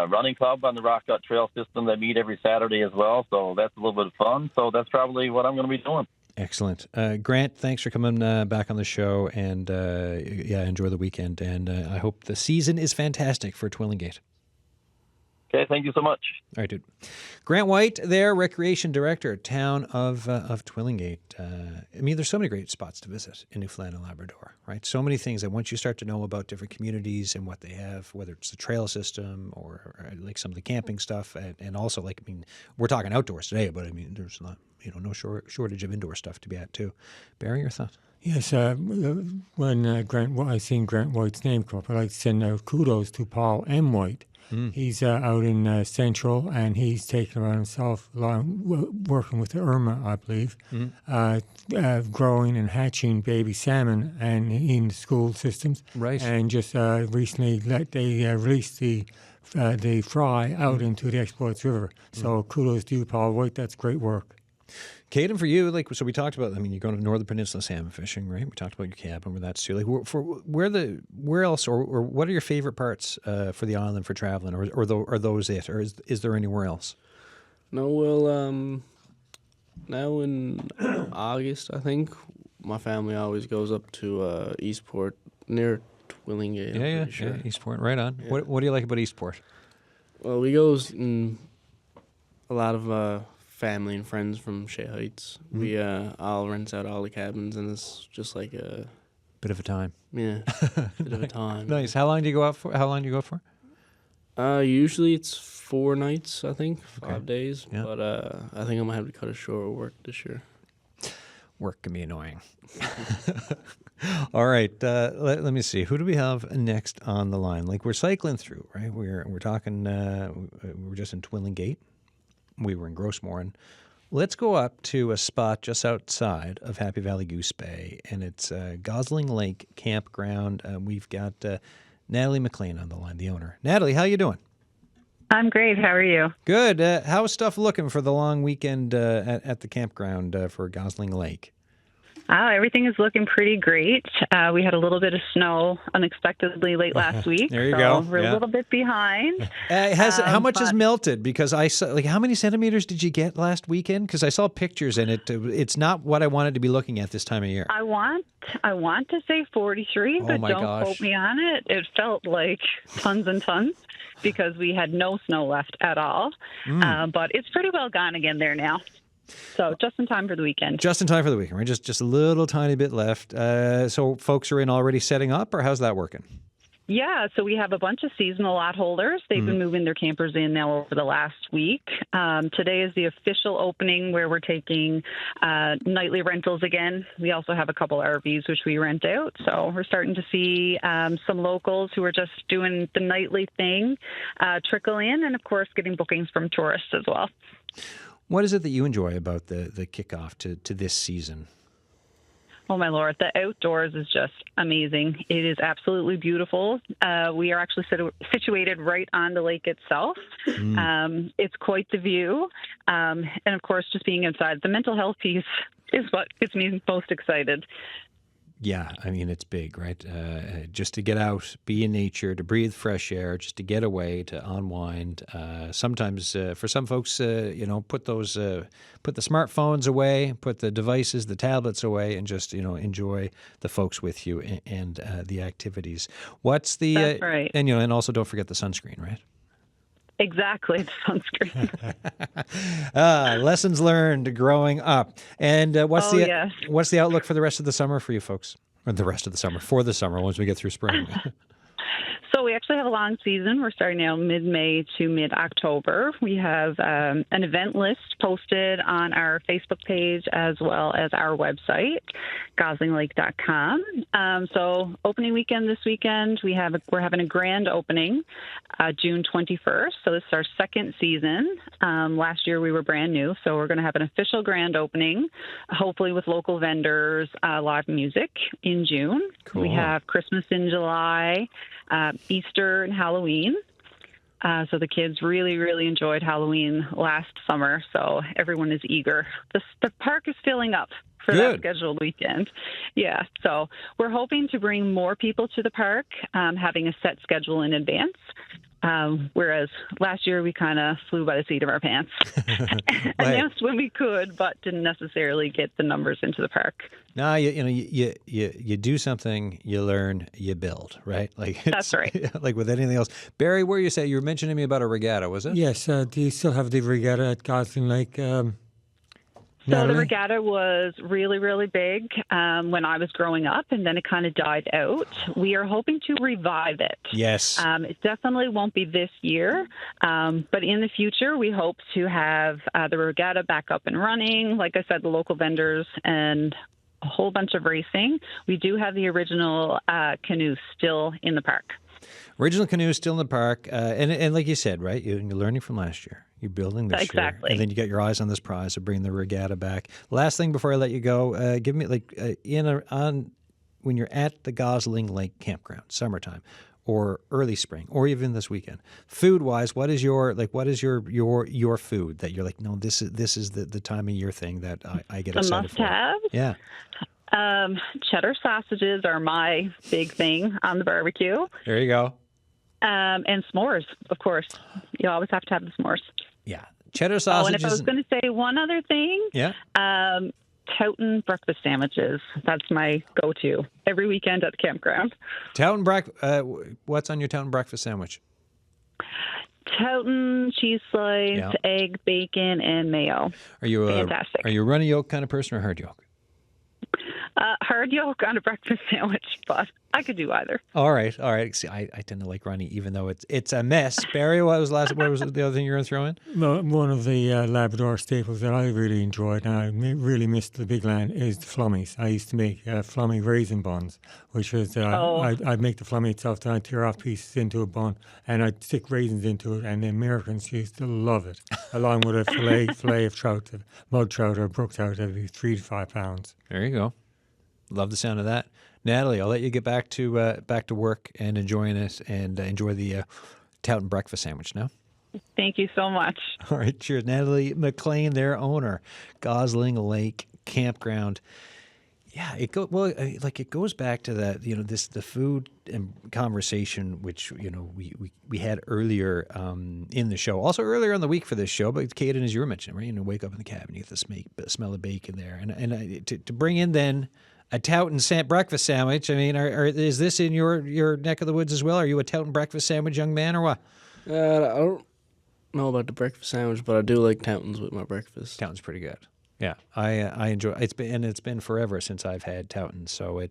running club on the Rock Cut Trail System that meet every Saturday as well, so that's a little bit of fun. So that's probably what I'm going to be doing. Excellent. Grant, thanks for coming back on the show, and enjoy the weekend. And I hope the season is fantastic for Twillingate. Okay, thank you so much. All right, dude. Grant White there, Recreation Director, town of Twillingate. There's so many great spots to visit in Newfoundland and Labrador, right? So many things that once you start to know about different communities and what they have, whether it's the trail system or some of the camping stuff, and also we're talking outdoors today, but there's not no shortage of indoor stuff to be at too. Barry, your thoughts? Yes, when I seen Grant White's name come up, I'd like to send out kudos to Paul M. White. He's out in Central, and he's taken around himself working with the Irma, I believe, growing and hatching baby salmon and in school systems. Right. And just recently they released the fry out into the Exploits River. So kudos to you, Paul White. That's great work. Kaden, for you, so we talked about, you're going to Northern Peninsula salmon fishing, right? We talked about your cabin, where that's too. Where else, or what are your favorite parts for the island for traveling, or are those it, or is there anywhere else? No, well, now in August, I think, my family always goes up to Eastport, near Twillingate. Yeah, Eastport, right on. Yeah. What do you like about Eastport? Well, we goes in a lot of family and friends from Shea Heights. We all rent out all the cabins, and it's just like a bit of a time. Yeah, bit of a time. Nice. How long do you go out for? Usually it's 4 nights, I think, 5 days. Yeah. But I think I might have to cut it short with work this year. Work can be annoying. All right, let me see. Who do we have next on the line? We're cycling through, right? We're talking. We're just in Twillingate. We were in Grossmoran. Let's go up to a spot just outside of Happy Valley Goose Bay, and it's Gosling Lake Campground. We've got Natalie McLean on the line, the owner. Natalie, how you doing? I'm great. How are you? Good. How's stuff looking for the long weekend at the campground for Gosling Lake? Everything is looking pretty great. We had a little bit of snow unexpectedly late last week. There you go. We're a little bit behind. How much has melted? Because I saw, how many centimeters did you get last weekend? Because I saw pictures and it's not what I wanted to be looking at this time of year. I want to say 43, but don't quote me on it. It felt like tons and tons because we had no snow left at all. But it's pretty well gone again there now. So just in time for the weekend. Just in time for the weekend, right? Just a little tiny bit left. So folks are in already setting up, or how's that working? Yeah, so we have a bunch of seasonal lot holders. They've been moving their campers in now over the last week. Today is the official opening where we're taking nightly rentals again. We also have a couple RVs which we rent out. So we're starting to see some locals who are just doing the nightly thing trickle in, and of course getting bookings from tourists as well. What is it that you enjoy about the kickoff to this season? Oh, my Lord. The outdoors is just amazing. It is absolutely beautiful. We are actually situated right on the lake itself. It's quite the view. And, of course, just being inside. The mental health piece is what gets me most excited. Yeah, I mean, it's big, right? Just to get out, be in nature, to breathe fresh air, just to get away, to unwind. Sometimes, for some folks, put the smartphones away, put the devices, the tablets away, and just, enjoy the folks with you and the activities. What's the... That's right. And also don't forget the sunscreen, right? Exactly, the sunscreen. Lessons learned growing up. And what's the outlook for the rest of the summer for you folks? Or the rest of the summer, for the summer, once we get through spring. So we actually have a long season. We're starting now mid-May to mid-October. We have an event list posted on our Facebook page as well as our website, goslinglake.com. So opening weekend this weekend, we're having a grand opening June 21st. So this is our second season. Last year we were brand new, so we're going to have an official grand opening, hopefully with local vendors, live music in June. Cool. We have Christmas in July. Easter and Halloween. So the kids really, really enjoyed Halloween last summer, so everyone is eager. The park is filling up for that scheduled weekend. Yeah, so we're hoping to bring more people to the park, having a set schedule in advance. Whereas last year we kind of flew by the seat of our pants, announced when we could, but didn't necessarily get the numbers into the park. No, you do something, you learn, you build, right? That's right. Like with anything else. Barry, where you were mentioning to me about a regatta, was it? Yes. Do you still have the regatta at Gosling Lake? So the regatta was really, really big when I was growing up, and then it kind of died out. We are hoping to revive it. Yes. It definitely won't be this year, but in the future, we hope to have the regatta back up and running. Like I said, the local vendors and a whole bunch of racing. We do have the original canoe still in the park. Original canoe is still in the park, and like you said, right? You're learning from last year. You're building this year, and then you got your eyes on this prize of bringing the regatta back. Last thing before I let you go, give me when you're at the Gosling Lake Campground, summertime, or early spring, or even this weekend, food-wise, what is your food that you're like, no, this is the time of year thing that I get excited for? The must-haves? Yeah. Cheddar sausages are my big thing on the barbecue. There you go. And s'mores, of course. You always have to have the s'mores. Yeah. Cheddar sausages. Oh, and if I was going to say one other thing, Towton breakfast sandwiches. That's my go-to every weekend at the campground. What's on your Towton breakfast sandwich? Towton, cheese slice, egg, bacon, and mayo. Are you fantastic? Are you a runny yolk kind of person or hard yolk? Hard yolk on a breakfast sandwich, but I could do either. All right. See, I tend to like runny, even though it's a mess. Barry, what was the other thing you were going to throw in? Well, one of the Labrador staples that I really enjoyed, and I really missed the big land, is the flummies. I used to make flummy raisin buns, which was I'd make the flummy itself, then I'd tear off pieces into a bun, and I'd stick raisins into it, and the Americans used to love it, along with a fillet of trout, mud trout or brook trout, that'd be 3 to 5 pounds. There you go. Love the sound of that. Natalie, I'll let you get back to work and enjoying it, and enjoy the Towton breakfast sandwich now. Thank you so much. All right, cheers. Natalie McLean, their owner, Gosling Lake Campground. Yeah, it goes back to that, the food and conversation, which, we had earlier in the show, also earlier in the week for this show, but Kaden, as you were mentioning, right, wake up in the cabin, you get the smell of bacon there, and to bring in then a Towton breakfast sandwich. I mean, is this in your neck of the woods as well? Are you a Towton breakfast sandwich young man, or what? I don't know about the breakfast sandwich, but I do like Towtons with my breakfast. Towton's pretty good. Yeah, I enjoy it. It's been forever since I've had Towton, so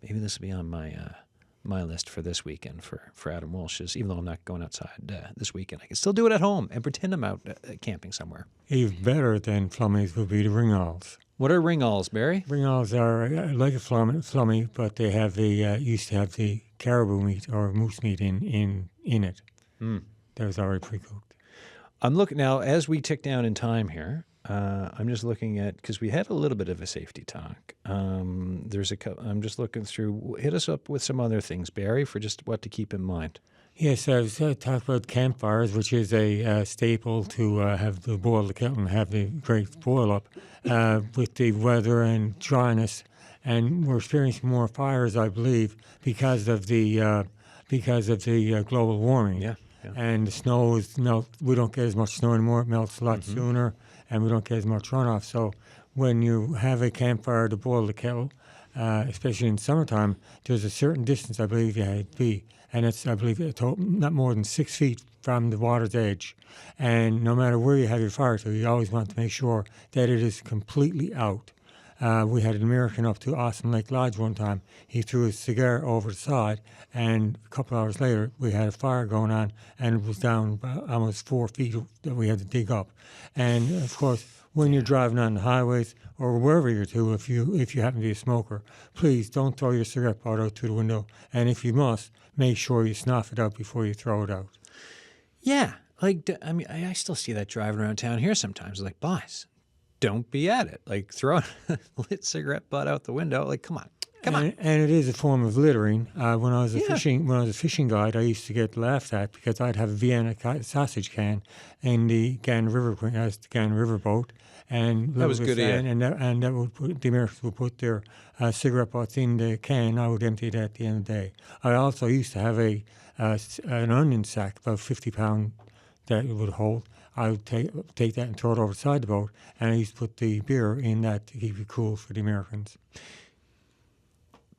maybe this will be on my list for this weekend for Adam Walsh's. Even though I'm not going outside this weekend, I can still do it at home and pretend I'm out camping somewhere. Even better than flummies would be the ringalls. What are ringalls, Barry? Ringalls are like a flummy, but they have used to have the caribou meat or moose meat in it. That was already pre-cooked. I'm looking now as we tick down in time here. I'm just looking at, because we had a little bit of a safety talk. I'm just looking through. Hit us up with some other things, Barry, for just what to keep in mind. Yes, I was talking about campfires, which is a staple to have the boil the kettle and have the great boil up with the weather and dryness. And we're experiencing more fires, I believe, because of the global warming. Yeah. And the snow we don't get as much snow anymore. It melts a lot sooner, and we don't get as much runoff. So when you have a campfire to boil the kettle, especially in summertime, there's a certain distance, I believe, you had to be. And it's, I believe, not more than 6 feet from the water's edge. And no matter where you have your fire to, you always want to make sure that it is completely out. We had an American up to Austin Lake Lodge one time. He threw his cigar over the side, and a couple hours later, we had a fire going on, and it was down almost 4 feet that we had to dig up. And, of course, when you're driving on the highways or wherever you're to, if you happen to be a smoker, please don't throw your cigarette butt out through the window. And if you must, make sure you snuff it out before you throw it out. Yeah. I still see that driving around town here sometimes. Like, boss, don't be at it. Like, throw a lit cigarette butt out the window. Like, come on. And it is a form of littering. When I was a fishing guide, I used to get laughed at because I'd have a Vienna sausage can in the Gann River boat, and that was good. And that would the Americans would put their cigarette butts in the can. I would empty it at the end of the day. I also used to have an onion sack, about 50 pound, that it would hold. I would take that and throw it over the side of the boat, and I used to put the beer in that to keep it cool for the Americans.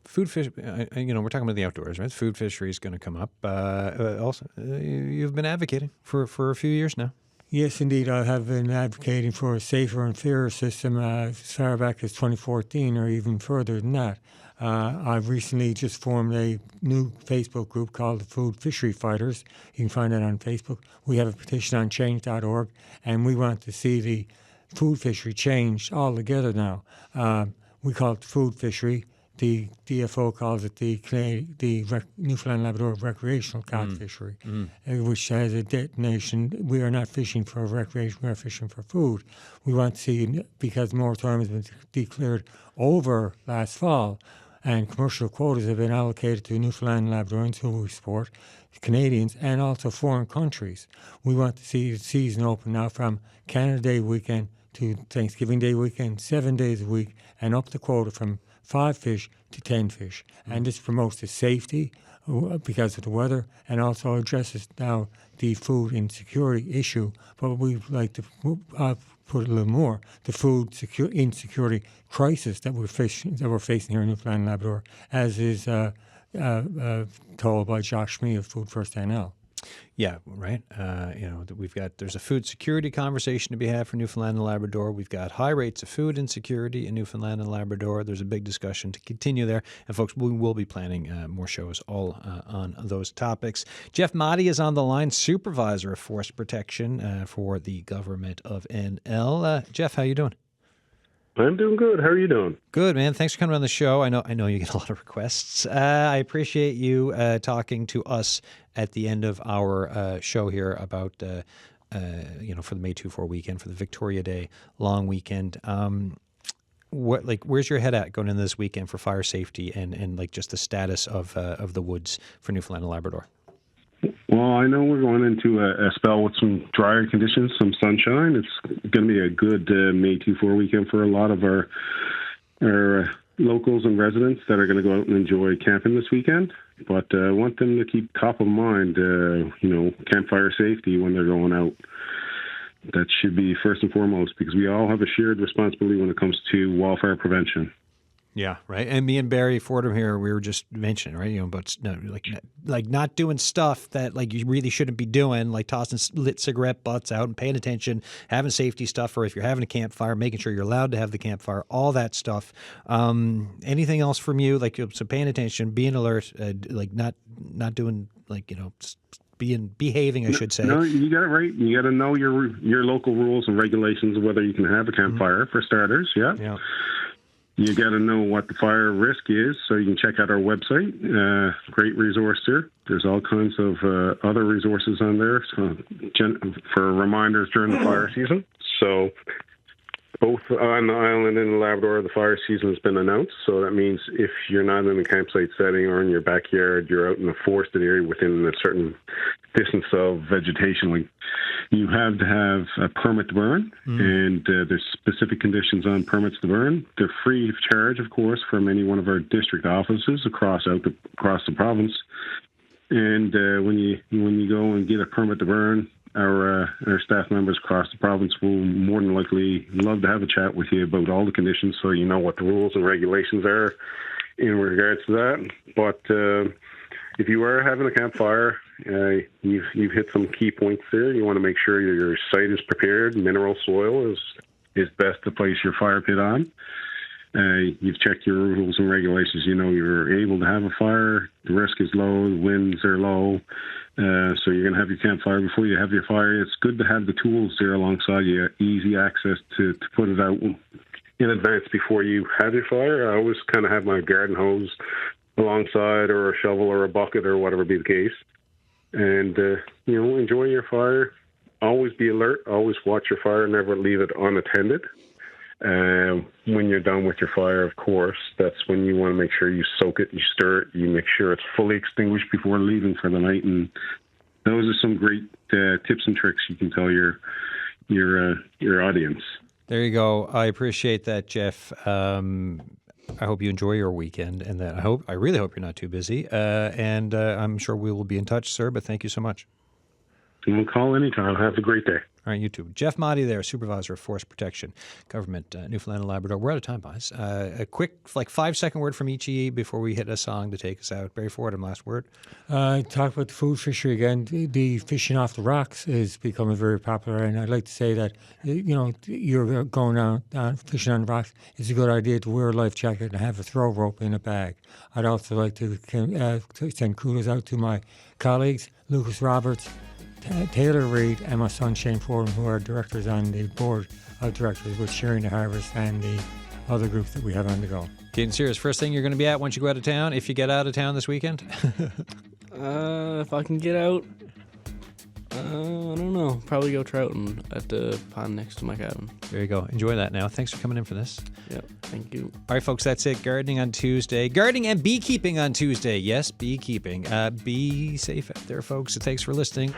Food fish, we're talking about the outdoors, right? Food fishery is going to come up. Also, you've been advocating for a few years now. Yes, indeed. I have been advocating for a safer and fairer system as far back as 2014 or even further than that. I've recently just formed a new Facebook group called the Food Fishery Fighters. You can find that on Facebook. We have a petition on change.org, and we want to see the food fishery changed altogether now. We call it food fishery. The DFO calls it the Newfoundland and Labrador recreational cod fishery, which has a definition. We are not fishing for recreation, we are fishing for food. We want to see, because moratorium has been declared over last fall, and commercial quotas have been allocated to Newfoundland and Labradorians who we support, Canadians, and also foreign countries. We want to see the season open now from Canada Day weekend to Thanksgiving Day weekend, 7 days a week, and up the quota from 5 fish to 10 fish. And this promotes the safety because of the weather, and also addresses now the food insecurity issue. But we'd like to put a little more, the food insecurity crisis that we're facing here in Newfoundland and Labrador, as is told by Josh Schmee of Food First NL. Yeah, right. There's a food security conversation to be had for Newfoundland and Labrador. We've got high rates of food insecurity in Newfoundland and Labrador. There's a big discussion to continue there. And folks, we will be planning more shows all on those topics. Jeff Motti is on the line, Supervisor of Forest Protection for the Government of NL. Jeff, how you doing? I'm doing good. How are you doing? Good, man. Thanks for coming on the show. I know you get a lot of requests. I appreciate you talking to us at the end of our show here about, for the May 2-4 weekend, for the Victoria Day long weekend. Where's your head at going into this weekend for fire safety and just the status of the woods for Newfoundland and Labrador? Well, I know we're going into a spell with some drier conditions, some sunshine. It's going to be a good May 2-4 weekend for a lot of our locals and residents that are going to go out and enjoy camping this weekend. But I want them to keep top of mind, campfire safety when they're going out. That should be first and foremost, because we all have a shared responsibility when it comes to wildfire prevention. Yeah, right. And me and Barry Fordham here, we were just mentioning, right, about not doing stuff that you really shouldn't be doing, like tossing lit cigarette butts out and paying attention, having safety stuff, or if you're having a campfire, making sure you're allowed to have the campfire, all that stuff. Anything else from you? So paying attention, being alert, not doing behaving, I should say. No, you got it right. You got to know your local rules and regulations of whether you can have a campfire, for starters. Yeah. Yeah. You got to know what the fire risk is, so you can check out our website. Great resource there. There's all kinds of other resources on there for reminders during the fire season. So both on the island and in Labrador, the fire season has been announced. So that means if you're not in a campsite setting or in your backyard, you're out in a forested area within a certain distance of vegetation, you have to have a permit to burn, and there's specific conditions on permits to burn. They're free of charge, of course, from any one of our district offices across the province. And when you go and get a permit to burn, our staff members across the province will more than likely love to have a chat with you about all the conditions, so you know what the rules and regulations are in regards to that. But if you are having a campfire, you've hit some key points there. You want to make sure your site is prepared. Mineral soil is best to place your fire pit on. You've checked your rules and regulations. You know you're able to have a fire. The risk is low. The winds are low. So you're going to have your campfire before you have your fire. It's good to have the tools there alongside you, easy access to put it out in advance before you have your fire. I always kind of have my garden hose alongside, or a shovel or a bucket or whatever be the case. And, enjoy your fire. Always be alert. Always watch your fire. Never leave it unattended. When you're done with your fire, of course, that's when you want to make sure you soak it, you stir it, you make sure it's fully extinguished before leaving for the night. And those are some great tips and tricks you can tell your audience. There you go. I appreciate that, Jeff. I hope you enjoy your weekend, and that I really hope you're not too busy. And I'm sure we will be in touch, sir. But thank you so much. We'll call anytime. Have a great day. All right, you too. Jeff Motti there, Supervisor of Forest Protection, Government, Newfoundland and Labrador. We're out of time, boys. A quick, 5-second word from each of you before we hit a song to take us out. Barry Fordham, last word. Talk about the food fishery again. The fishing off the rocks is becoming very popular, and I'd like to say that, you're going out fishing on the rocks. It's a good idea to wear a life jacket and have a throw rope in a bag. I'd also like to send kudos out to my colleagues, Lucas Roberts, Taylor Reid, and my son Shane Fordham, who are directors on the board of directors with Sharing the Harvest and the other groups that we have on the go. Kaden Sears, first thing you're going to be at once you go out of town, if you get out of town this weekend? If I can get out, I don't know. Probably go trouting at the pond next to my cabin. There you go. Enjoy that now. Thanks for coming in for this. Yep, thank you. All right, folks, that's it. Gardening on Tuesday. Gardening and beekeeping on Tuesday. Yes, beekeeping. Be safe out there, folks. Thanks for listening.